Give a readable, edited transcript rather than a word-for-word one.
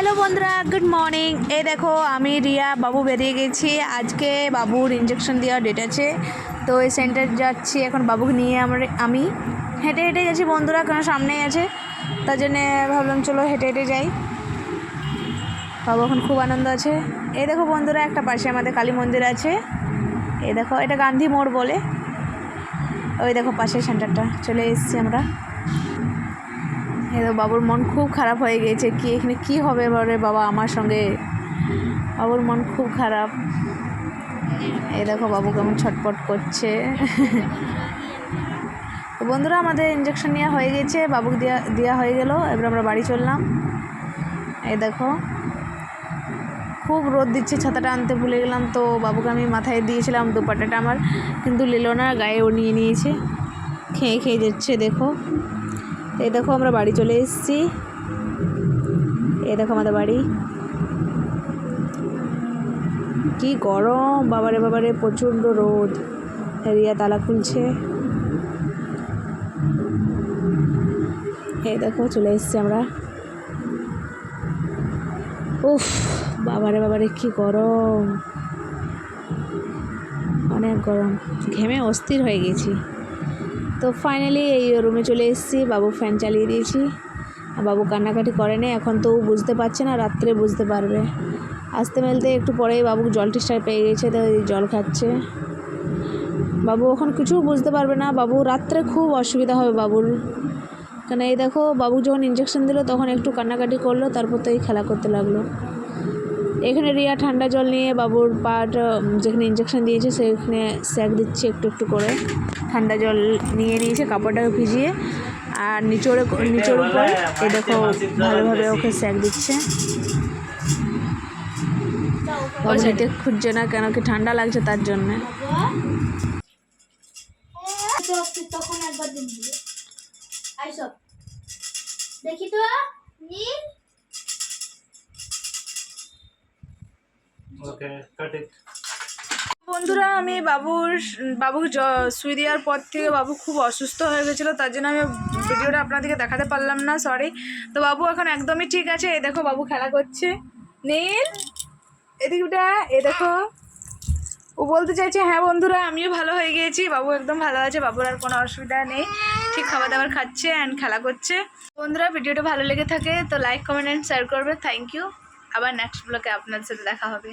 Hello बंधुरा good morning. ए देखो आमी रिया बाबू बेरिए गेছি আজকে বাবুর ইনজেকশন দেওয়ার ডেট আছে তো এই সেন্টার যাচ্ছি এখন বাবুকে নিয়ে আমি হেঁটে হেঁটে যাচ্ছি বন্ধুরা, কারণ সামনেই আছে তার জন্য ভাবলাম চলো হেঁটে হেঁটে যাই। বাবু এখন খুব আনন্দ আছে। এই দেখো বন্ধুরা একটা পাশে আমাদের কালী মন্দির আছে, এই দেখো এটা গান্ধী মোড় বলে, ওই দেখো পাশে সেন্টারটা চলে এসেছি আমরা। এই বাবুর মন খুব খারাপ হয়ে গেছে, কি এখানে কী হবে বলে বাবা আমার সঙ্গে, বাবুর মন খুব খারাপ। এই দেখো বাবু কেমন ছটপট করছে। তো বন্ধুরা আমাদের ইঞ্জেকশন নেওয়া হয়ে গেছে, বাবুকে দেওয়া হয়ে গেল, এবার আমরা বাড়ি চললাম। এই দেখো খুব রোদ দিচ্ছে, ছাতাটা আনতে ভুলে গেলাম, তো বাবুকে আমি মাথায় দিয়েছিলাম দুপাট্টাটা আমার, কিন্তু নিল না, গায়ে ও নিয়ে নিয়েছে, খেয়ে খেয়ে যাচ্ছে দেখো। এই দেখো আমরা বাড়ি চলে এসেছি, এই দেখো আমাদের বাড়ি। কি গরম বাবারে বাবারে, প্রচণ্ড রোদ। রিয়া তালা খুলছে, এই দেখো চলে এসেছি আমরা। উফ বাবারে বাবারে কি গরম, অনেক গরম, ঘেমে অস্থির হয়ে গেছি। তো ফাইনালি এই রুমে চলে এসেছি, বাবু ফ্যান চালিয়ে দিয়েছি। বাবু কান্নাকাটি করেনি এখন, তো বুঝতে পারছে না, রাত্রে বুঝতে পারবে। আসতে মেলতে একটু পরেই বাবুকে জল টেস্টার পেয়ে গেছে, তো জল খাচ্ছে। বাবু এখন কিছু বুঝতে পারবে না, বাবু রাত্রে খুব অসুবিধা হবে বাবুর, কেন এই দেখো বাবু যখন ইঞ্জেকশন দিল তখন একটু কান্নাকাটি করলো, তারপর তো এই খেলা করতে লাগলো। এখানে রিয়া ঠান্ডা জল নিয়ে বাবুর পাট যেখানে ইঞ্জেকশন দিয়েছে সেখানে স্যাক দিচ্ছে একটু একটু করে, ঠান্ডা জল নিয়ে নিয়েছে কাপড়টাকে ভিজিয়ে, আর নিচের উপরে এই দেখো ভালোভাবে ওকে স্যাক দিচ্ছে। বাবু নিতে খুঁজছে না, কেন কি ঠান্ডা লাগছে তার জন্যে। দেখি তো বন্ধুরা আমি বাবুকে সুই দেওয়ার পর থেকে বাবু খুব অসুস্থ হয়ে গেছিলো, তার জন্য আমি ভিডিওটা আপনাদেরকে দেখাতে পারলাম না, সরি। তো বাবু এখন একদমই ঠিক আছে, এই দেখো বাবু খেলা করছে। নীল এদিকটা, এ দেখো ও বলতে চাইছে হ্যাঁ বন্ধুরা আমিও ভালো হয়ে গিয়েছি, বাবু একদম ভালো আছে, বাবুর আর কোনো অসুবিধা নেই, ঠিক খাবার দাবার খাচ্ছে অ্যান্ড খেলা করছে। বন্ধুরা ভিডিওটা ভালো লেগে থাকে তো লাইক কমেন্ট অ্যান্ড শেয়ার করবে, থ্যাংক ইউ। আবার নেক্সট ব্লগে আপনাদের সাথে দেখা হবে।